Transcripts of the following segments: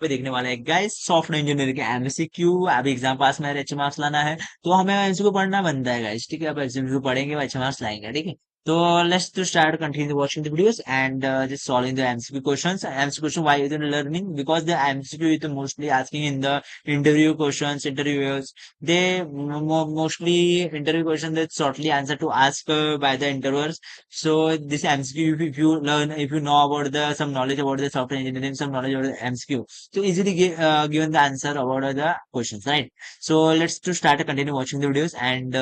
पे देखने वाला है गाइस सॉफ्टवेयर इंजीनियरिंग के एमसीक्यू। अभी एग्जाम पास में अच्छे मार्क्स लाना है तो हमें एमसीक्यू पढ़ना बनता है गाइस, ठीक है। अब एमसीक्यू पढ़ेंगे अच्छे मार्क्स लाएंगे, ठीक है। तो let's to start continue watching the videos and just solving the MCQ questions. MCQ question, why is it learning? Because the MCQ is mostly asking in the interview questions, interviews. They mostly interview questions that shortly answer to ask by the interviewers. So this MCQ, if you learn, if you know about the some knowledge about the software engineering, some knowledge about the MCQ, so easily given the answer about the questions, right? So let's to start continue watching the videos and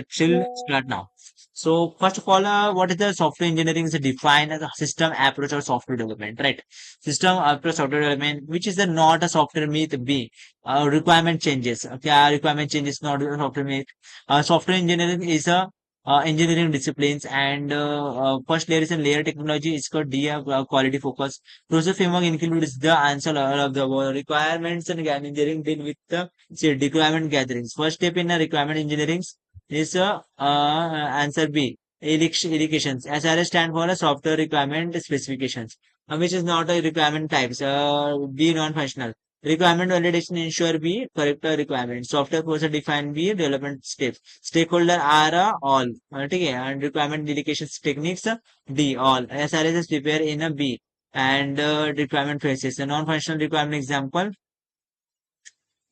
chill start now. So first of all, what is the software engineering is defined as a system approach or software development, right? System approach software development, which is the not a software myth B. Requirement changes. Okay, requirement changes not a software myth. Software engineering is a engineering disciplines and first layer is a layer technology is called D quality focus. Process framework includes the answer all of the requirements and engineering deal with the say, requirement gatherings. First step in requirement engineering is answer B. Irrigations. SRS stand for a software requirement specifications, which is not a requirement types. B non-functional. Requirement validation ensure B correct requirement. Software process define B development steps. Stakeholder are all. ठीक है. And requirement dedication techniques D all. SRS is prepare in a B and requirement phases. A non-functional requirement example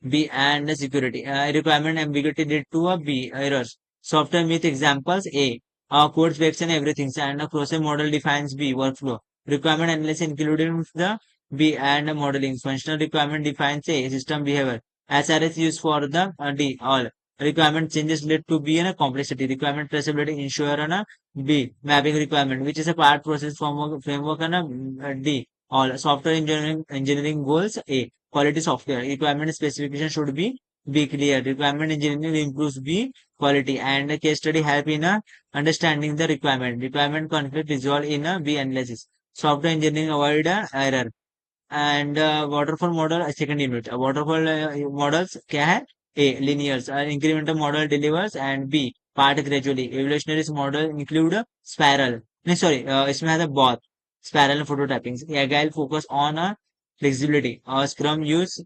B and security. Requirement ambiguity lead to a B errors. Software myth examples A. Code specs and everything. And a process model defines B workflow. Requirement analysis including the B and modeling. Functional requirement defines A system behavior. SRS used for the D all. Requirement changes lead to B and a complexity. Requirement traceability ensure and a B mapping requirement, which is a part process framework and a D all. Software engineering goals A. Quality software. Requirement specification should be clear. Requirement engineering improves B quality and a case study help in understanding the requirement. Requirement conflict resolve in a B analysis. Software engineering avoid error. And waterfall model second unit. Waterfall models क्या है? A linears. Incremental model delivers and B part gradually. Evolutionary model include spiral. No, sorry. इसमें है both spiral and prototyping. Agile focus on flexibility. Scrum use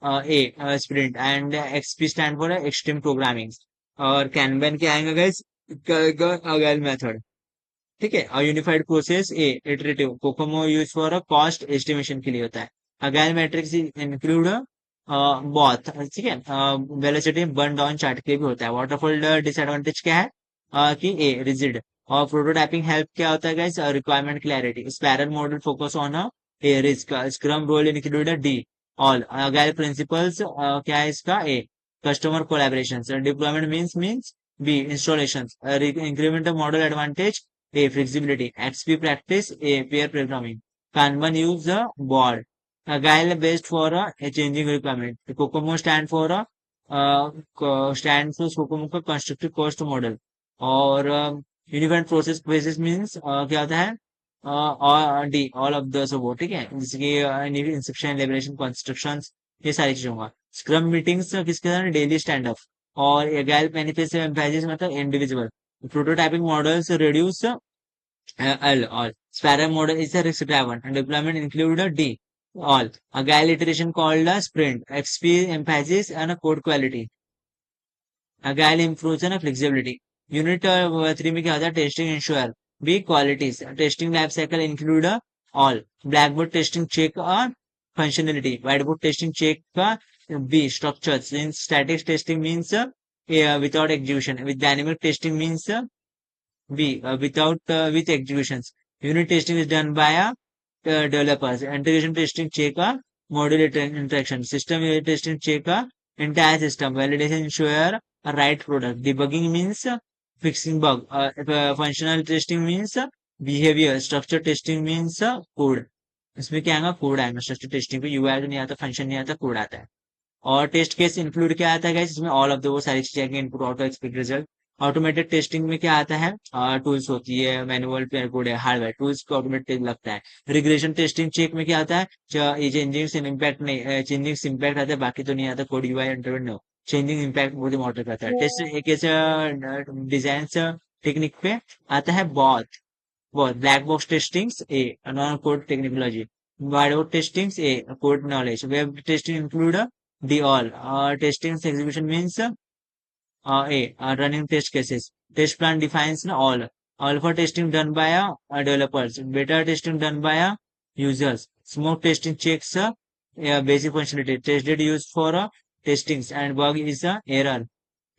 sprint and XP stand for extreme programming. और Kanban क्या आएगा guys? Agile method. ठीक है। Unified process A iterative. Kokomo use for cost estimation के लिए होता है। अगाइल मैट्रिक्स इंक्लूड बॉथ, ठीक है। वेलोसिटी बर्न डाउन चार्ट के लिए भी होता है। वाटरफॉल डिसएडवांटेज क्या है कि ए रिजिड। और प्रोटोटाइपिंग हेल्प क्या होता है guys? Requirement clarity. Spiral model focus on A risk. Scrum role include D all. Agile principles क्या है इसका? A customer collaboration. Deployment means B installation. Incremental model advantage A. Flexibility. XP practice. A. Pair programming. Kanban use the board. Agile based for a changing requirement. The Kokomo stand for stand for Kokomo का constructive cost model. और unified process basis means क्या होता है? और D all of the सब ठीक है। जैसे कि इंसेप्शन लिबरेशन कंस्ट्रक्शंस ये सारी चीजों का। स्क्रम मीटिंग्स किसके साथ? Daily stand up. और एगाइल मैनिफेस्ट एम्फेसिस मतलब individual. Prototyping models reduce L all. Spiral model is a risk driven and deployment include a D all. Agile iteration called a sprint. XP emphasis and a code quality. Agile improves and a flexibility. Unit 3 में क्या होता है? Testing ensure B qualities. Testing life cycle include all. Black board testing check functionality. White board testing check का B structures. Static testing means without execution. With dynamic testing means B without with executions. Unit testing is done by developers. Integration testing check module interaction. System unit testing check entire system. Validation ensure a right product. Debugging means fixing bug. Functional testing means behavior. Structure testing means code. इसमें क्या आएगा? Code आएगा structure testing पे। UI तो नहीं आता, function नहीं आता, कोड आता है। और टेस्ट केस इंक्लूड क्या आता है गाइस? इसमें ऑल ऑफ द वो सारी चीजें आएंगी। Input auto expect result. Automated testing में क्या आता है? टूल्स होती है, मैनुअल पेयर कोड है, हार्डवेयर टूल्स को ऑटोमेटेड लगता है। रिग्रेशन टेस्टिंग चेक में क्या आता है? ये चेंजिंग इम्पैक्ट नहीं, चेंजिंग इम्पैक्ट आता है, बाकी तो नहीं आता। कोड यूआई इंटरवेंट नहीं हो, चेंजिंग इम्पैक्ट बहुत मॉडल करता है। टेस्ट एक ऐसा डिजाइन टेक्निक पे आता है बहुत बहुत black box tasting a non code technology. What about testings? A. Code knowledge. Web testing include the all. Testings execution means A. Running test cases. Test plan defines all. Alpha testing done by developers. Beta testing done by users. Smoke testing checks basic functionality. Test date used for testings and bug is error.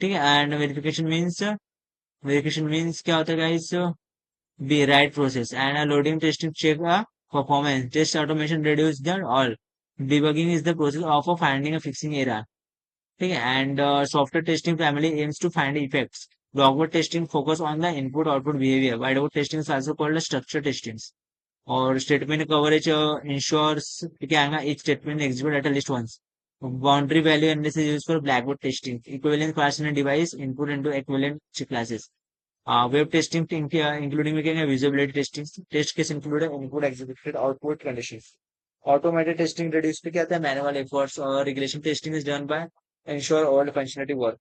ठीक है and verification means क्या होता है guys be right process and loading testing check performance test automation reduce the all debugging is the process of finding fixing error ठीक है and software testing primarily aims to find effects dogwood testing focus on the input output behaviour whitewood testing is also called structure testing और statement coverage ensures क्या आएगा each statement execute at least once boundary value analysis used for blackboard testing equivalent class in a device input into equivalent classes web testing including making a visibility testing test case include input executed output conditions automated testing reduce पे क्या आता है manual efforts और regulation testing is done by ensure all functionality work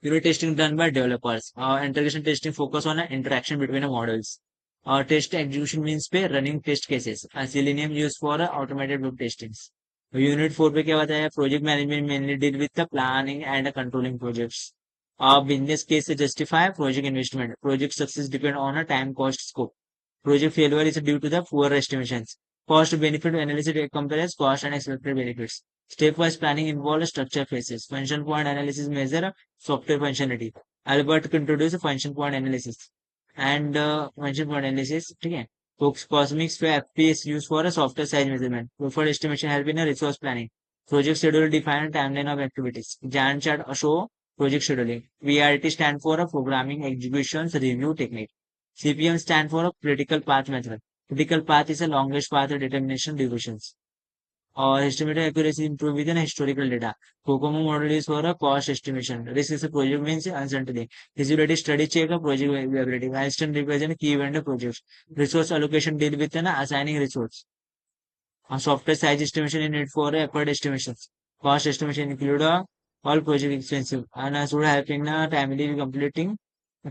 unit testing done by developers integration testing focus on interaction between the models test execution means पे running test cases selenium used for automated web testings unit 4 पे क्या बताया project management mainly deal with the planning and controlling projects business case justify project investment project success depend on a time cost scope project failure is due to the poor estimations cost benefit analysis compares cost and expected benefits stepwise planning involves structure phases function point analysis measure software functionality albert introduce function point analysis and function point analysis ठीक है cosmics पे fps used for a software size measurement preferred estimation help in a resource planning project schedule define timeline of activities Gantt chart show project scheduling vrt stand for a programming executions review technique cpm stand for a critical path method critical path is a longest path determination durations or estimated accuracy improve with an historical data. COCOMO model is for a cost estimation. Risk is a project means uncertainty. Feasibility study check a project viability. Milestone represent key vendor projects. Resource allocation deal with an assigning resource. Software size estimation in need for effort estimations. Cost estimation include all project expensive and should help in timely completing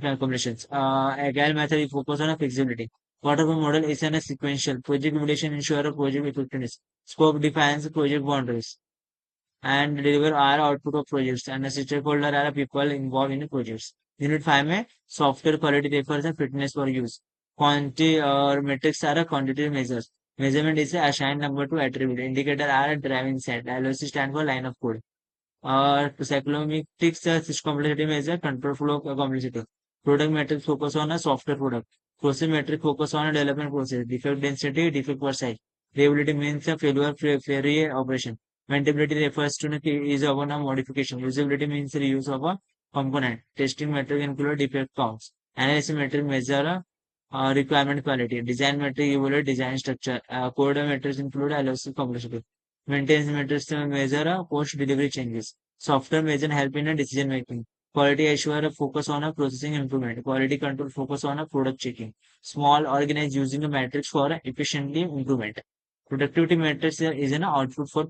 calculations. Agile method is focus on feasibility. Waterfall model is a sequential. Project evaluation ensure a project effectiveness. Scope defines project boundaries and deliver our output of projects and the stakeholder are people involved in the projects. Unit 5 में software quality refers to fitness for use. Quantity or metrics are quantitative measures. Measurement is a assigned number to attribute. Indicator are a driving set. LOC stand for line of code. Psychometrics complexity measure control flow complexity. Product metrics focus on a software product. Process metric focus on a development process. Defect density, defect per size. Reliability means a failure free operation. Maintainability refers to the ease of a modification. Usability means the use of a component. Testing metric include defect counts. Analysis metric measure requirement quality. Design metric evaluate design structure. Code metrics include LOC complexity. Maintenance metrics measure post-delivery changes. Software measure help in decision making. Quality assure focus on a processing improvement. Quality control focus on a product checking. Small organize using a matrix for efficiently improvement. Productivity matrix is an output for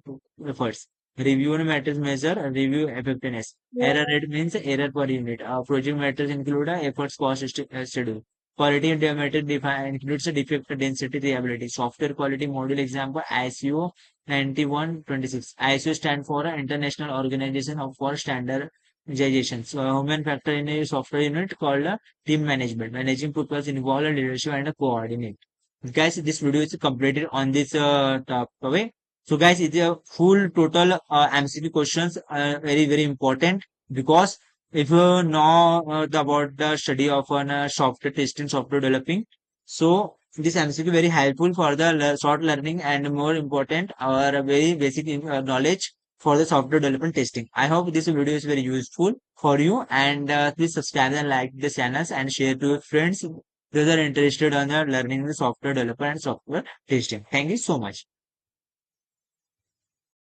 efforts. Review matrix measure review effectiveness. Error rate means error per unit. Project matrix include efforts cost schedule. Quality metric includes a defect density reliability. Software quality module example ISO 9126. ISO stand for International Organization for Standardization. So human factor in a software unit called team management. Managing purpose involve leadership and coordinate. Guys, this video is completed on this topic. So guys, it's a full total MCQ questions very important because if you know about the study of software testing, software developing, so this MCQ very helpful for the short learning and more important or very basic knowledge for the software development testing. I hope this video is very useful for you and please subscribe and like the channels and share to your friends those are interested on learning the software developer and software testing. Thank you so much.